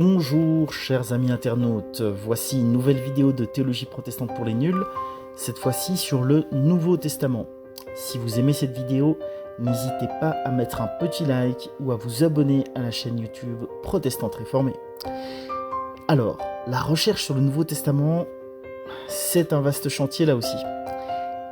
Bonjour chers amis internautes, voici une nouvelle vidéo de théologie protestante pour les nuls, cette fois-ci sur le Nouveau Testament. Si vous aimez cette vidéo, n'hésitez pas à mettre un petit like ou à vous abonner à la chaîne YouTube Protestante Réformée. Alors, la recherche sur le Nouveau Testament, c'est un vaste chantier là aussi.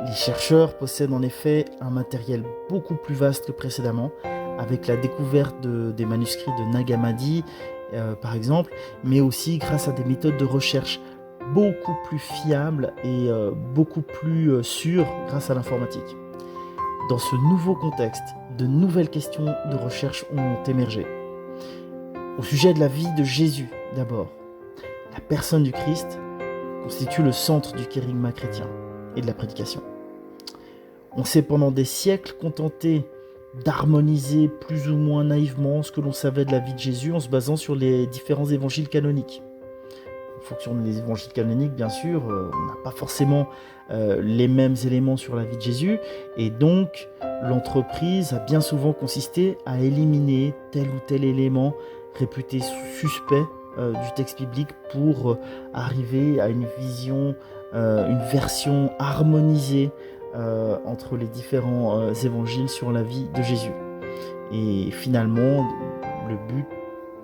Les chercheurs possèdent en effet un matériel beaucoup plus vaste que précédemment, avec la découverte des manuscrits de Nag Hammadi, par exemple, mais aussi grâce à des méthodes de recherche beaucoup plus fiables et beaucoup plus sûres grâce à l'informatique. Dans ce nouveau contexte, de nouvelles questions de recherche ont émergé. Au sujet de la vie de Jésus, d'abord, la personne du Christ constitue le centre du kérigma chrétien et de la prédication. On s'est pendant des siècles contenté d'harmoniser plus ou moins naïvement ce que l'on savait de la vie de Jésus en se basant sur les différents évangiles canoniques. En fonction des évangiles canoniques, bien sûr, on n'a pas forcément les mêmes éléments sur la vie de Jésus, et donc l'entreprise a bien souvent consisté à éliminer tel ou tel élément réputé suspect du texte biblique pour arriver à une vision, une version harmonisée entre les différents évangiles sur la vie de Jésus. Et finalement, le but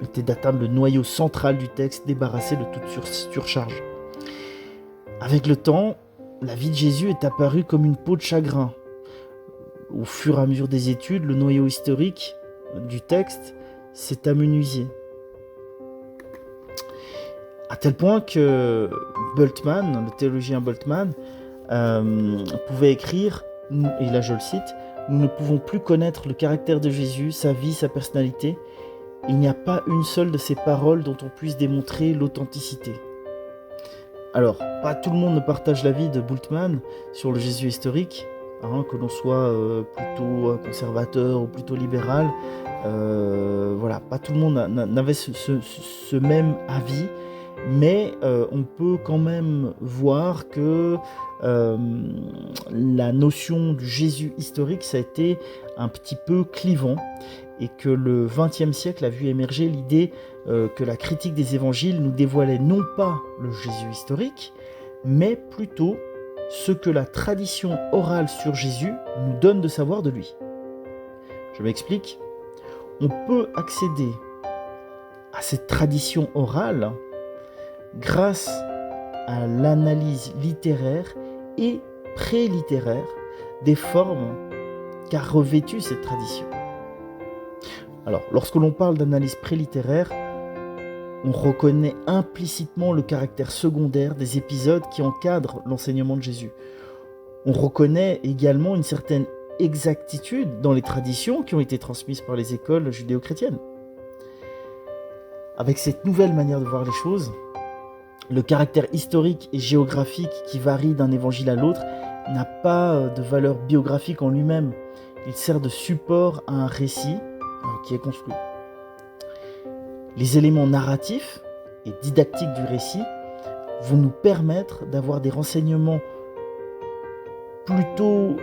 était d'atteindre le noyau central du texte, débarrassé de toute surcharge. Avec le temps, la vie de Jésus est apparue comme une peau de chagrin. Au fur et à mesure des études, le noyau historique du texte s'est amenuisé. À tel point que Bultmann, le théologien Bultmann, pouvait écrire, et là je le cite, « Nous ne pouvons plus connaître le caractère de Jésus, sa vie, sa personnalité. Il n'y a pas une seule de ses paroles dont on puisse démontrer l'authenticité. » Alors, pas tout le monde ne partage l'avis de Bultmann sur le Jésus historique, que l'on soit plutôt conservateur ou plutôt libéral. Voilà, pas tout le monde n'avait ce même avis. Mais on peut quand même voir que la notion du Jésus historique, ça a été un petit peu clivant, et que le XXe siècle a vu émerger l'idée que la critique des évangiles nous dévoilait non pas le Jésus historique, mais plutôt ce que la tradition orale sur Jésus nous donne de savoir de lui. Je m'explique. On peut accéder à cette tradition orale grâce à l'analyse littéraire et pré-littéraire des formes qu'a revêtues cette tradition. Alors, lorsque l'on parle d'analyse pré-littéraire, on reconnaît implicitement le caractère secondaire des épisodes qui encadrent l'enseignement de Jésus. On reconnaît également une certaine exactitude dans les traditions qui ont été transmises par les écoles judéo-chrétiennes. Avec cette nouvelle manière de voir les choses, le caractère historique et géographique qui varie d'un évangile à l'autre n'a pas de valeur biographique en lui-même. Il sert de support à un récit qui est construit. Les éléments narratifs et didactiques du récit vont nous permettre d'avoir des renseignements plutôt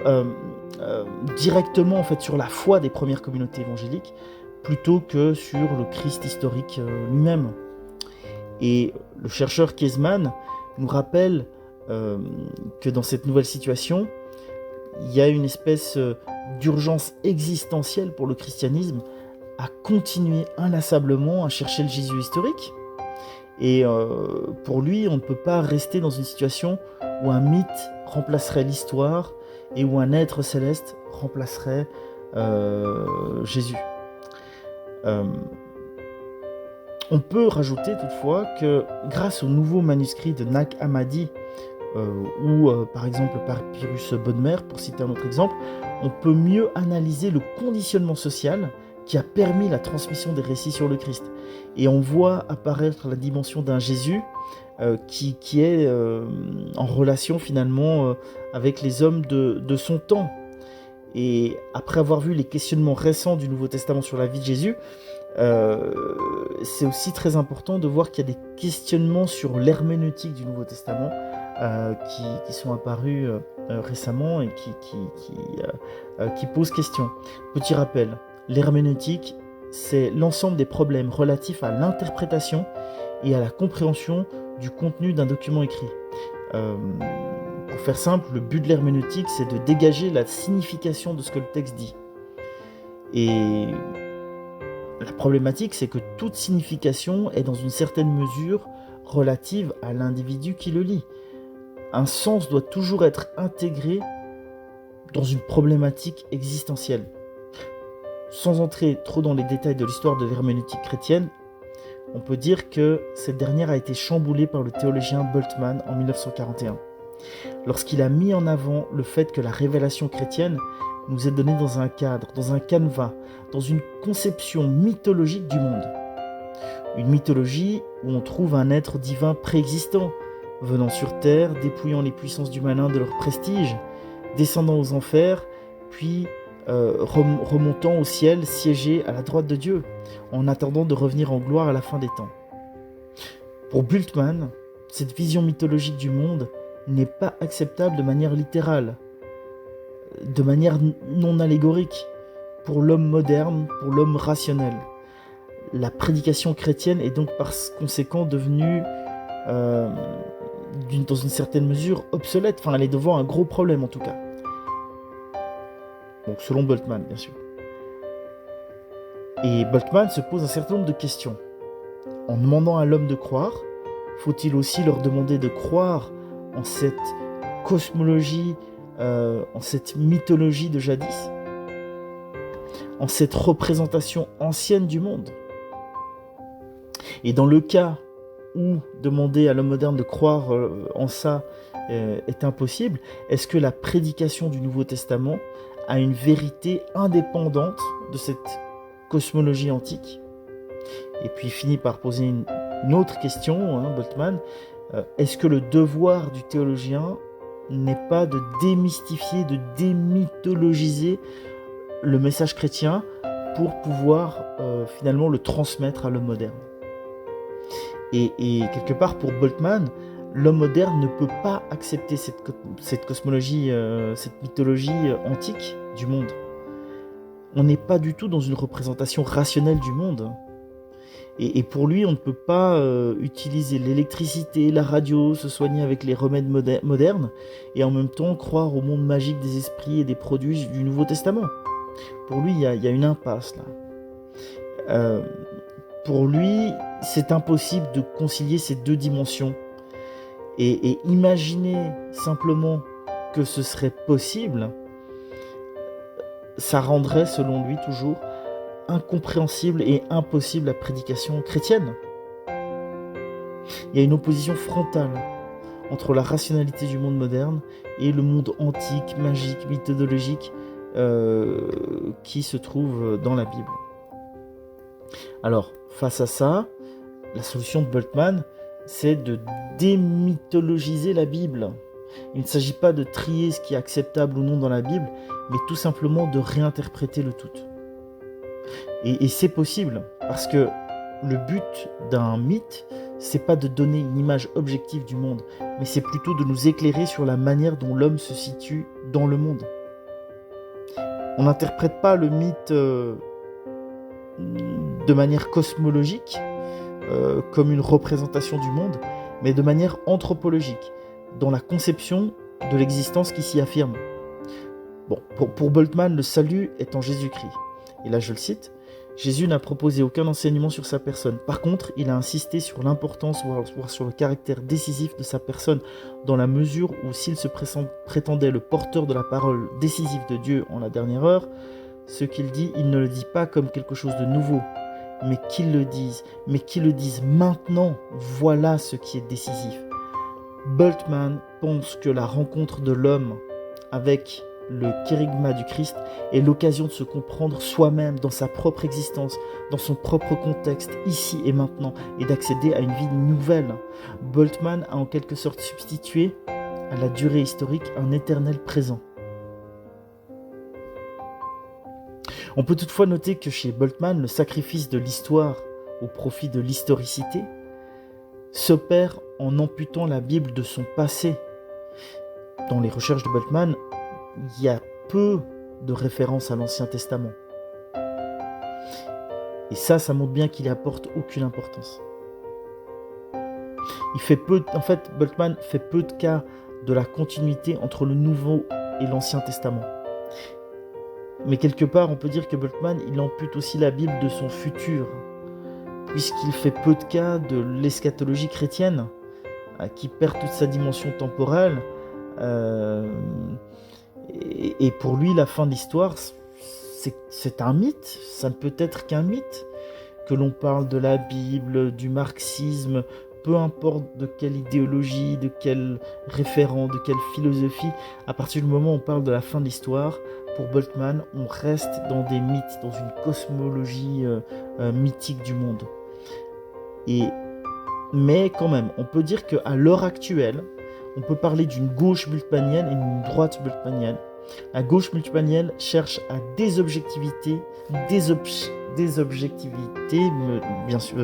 directement sur la foi des premières communautés évangéliques, plutôt que sur le Christ historique lui-même. Et le chercheur Käsemann nous rappelle que dans cette nouvelle situation, il y a une espèce d'urgence existentielle pour le christianisme à continuer inlassablement à chercher le Jésus historique. Et pour lui, on ne peut pas rester dans une situation où un mythe remplacerait l'histoire et où un être céleste remplacerait Jésus. On peut rajouter toutefois que grâce au nouveau manuscrit de Nag Hammadi ou par exemple Papyrus Bodmer, pour citer un autre exemple, on peut mieux analyser le conditionnement social qui a permis la transmission des récits sur le Christ. Et on voit apparaître la dimension d'un Jésus qui est en relation finalement avec les hommes de son temps. Et après avoir vu les questionnements récents du Nouveau Testament sur la vie de Jésus, c'est aussi très important de voir qu'il y a des questionnements sur l'herméneutique du Nouveau Testament qui sont apparus récemment et qui posent question. Petit rappel, l'herméneutique, c'est l'ensemble des problèmes relatifs à l'interprétation et à la compréhension du contenu d'un document écrit. Pour faire simple, le but de l'herméneutique, c'est de dégager la signification de ce que le texte dit. Et la problématique, c'est que toute signification est dans une certaine mesure relative à l'individu qui le lit. Un sens doit toujours être intégré dans une problématique existentielle. Sans entrer trop dans les détails de l'histoire de l'herméneutique chrétienne, on peut dire que cette dernière a été chamboulée par le théologien Bultmann en 1941, lorsqu'il a mis en avant le fait que la révélation chrétienne nous est donnée dans un cadre, dans un canevas, dans une conception mythologique du monde. Une mythologie où on trouve un être divin préexistant, venant sur terre, dépouillant les puissances du malin de leur prestige, descendant aux enfers, puis remontant au ciel, siégé à la droite de Dieu, en attendant de revenir en gloire à la fin des temps. Pour Bultmann, cette vision mythologique du monde n'est pas acceptable de manière littérale, de manière non allégorique, pour l'homme moderne, pour l'homme rationnel. La prédication chrétienne est donc par conséquent devenue, dans une certaine mesure, obsolète. Enfin, elle est devant un gros problème en tout cas. Donc selon Bultmann, bien sûr. Et Bultmann se pose un certain nombre de questions. En demandant à l'homme de croire, faut-il aussi leur demander de croire en cette cosmologie, en cette mythologie de jadis, en cette représentation ancienne du monde? Et dans le cas où demander à l'homme moderne de croire en ça est impossible, est-ce que la prédication du Nouveau Testament a une vérité indépendante de cette cosmologie antique? Et puis il finit par poser une autre question, Bultmann, est-ce que le devoir du théologien n'est pas de démystifier, de démythologiser le message chrétien pour pouvoir finalement le transmettre à l'homme moderne? Et quelque part pour Bultmann, l'homme moderne ne peut pas accepter cette cosmologie, cette mythologie antique du monde. On n'est pas du tout dans une représentation rationnelle du monde. Et pour lui, on ne peut pas utiliser l'électricité, la radio, se soigner avec les remèdes modernes, et en même temps croire au monde magique des esprits et des produits du Nouveau Testament. Pour lui, il y a une impasse là. Pour lui, c'est impossible de concilier ces deux dimensions. Et imaginer simplement que ce serait possible, ça rendrait, selon lui toujours, incompréhensible et impossible la prédication chrétienne. Il y a une opposition frontale entre la rationalité du monde moderne et le monde antique, magique, mythologique qui se trouve dans la Bible. Alors, face à ça, la solution de Bultmann, c'est de démythologiser la Bible. Il ne s'agit pas de trier ce qui est acceptable ou non dans la Bible, mais tout simplement de réinterpréter le tout. Et c'est possible, parce que le but d'un mythe, c'est pas de donner une image objective du monde, mais c'est plutôt de nous éclairer sur la manière dont l'homme se situe dans le monde. On n'interprète pas le mythe de manière cosmologique, comme une représentation du monde, mais de manière anthropologique, dans la conception de l'existence qui s'y affirme. Bon, pour Bultmann, le salut est en Jésus-Christ. Et là, je le cite, « Jésus n'a proposé aucun enseignement sur sa personne. Par contre, il a insisté sur l'importance, voire sur le caractère décisif de sa personne, dans la mesure où s'il se prétendait le porteur de la parole décisive de Dieu en la dernière heure, ce qu'il dit, il ne le dit pas comme quelque chose de nouveau, mais qu'il le dise maintenant, voilà ce qui est décisif. » Bultmann pense que la rencontre de l'homme avec le kérygma du Christ est l'occasion de se comprendre soi-même dans sa propre existence, dans son propre contexte, ici et maintenant, et d'accéder à une vie nouvelle. Bultmann a en quelque sorte substitué à la durée historique un éternel présent. On peut toutefois noter que chez Bultmann, le sacrifice de l'histoire au profit de l'historicité s'opère en amputant la Bible de son passé. Dans les recherches de Bultmann, il y a peu de références à l'Ancien Testament. Et ça montre bien qu'il n'y apporte aucune importance. En fait, Bultmann fait peu de cas de la continuité entre le Nouveau et l'Ancien Testament. Mais quelque part, on peut dire que Bultmann, il ampute aussi la Bible de son futur, puisqu'il fait peu de cas de l'eschatologie chrétienne, qui perd toute sa dimension temporelle. Et pour lui, la fin de l'histoire, c'est un mythe. Ça ne peut être qu'un mythe. Que l'on parle de la Bible, du marxisme, peu importe de quelle idéologie, de quel référent, de quelle philosophie, à partir du moment où on parle de la fin de l'histoire, pour Bultmann, on reste dans des mythes, dans une cosmologie mythique du monde. Mais quand même, on peut dire qu'à l'heure actuelle, on peut parler d'une gauche bultmannienne et d'une droite bultmannienne. La gauche bultmannienne cherche à désobjectivité, bien sûr,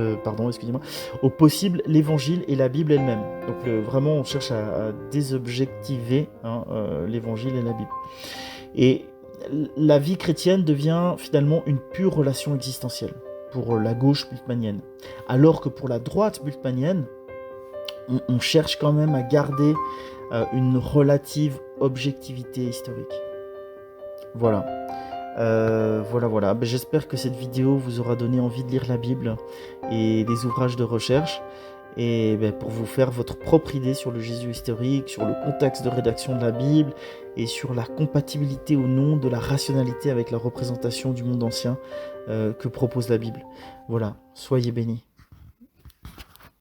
au possible l'évangile et la Bible elle-même. Donc vraiment, on cherche à désobjectiver l'évangile et la Bible. Et la vie chrétienne devient finalement une pure relation existentielle pour la gauche bultmannienne. Alors que pour la droite bultmannienne, on cherche quand même à garder une relative objectivité historique. Voilà. Voilà. J'espère que cette vidéo vous aura donné envie de lire la Bible et des ouvrages de recherche, et pour vous faire votre propre idée sur le Jésus historique, sur le contexte de rédaction de la Bible et sur la compatibilité ou non de la rationalité avec la représentation du monde ancien que propose la Bible. Voilà, soyez bénis.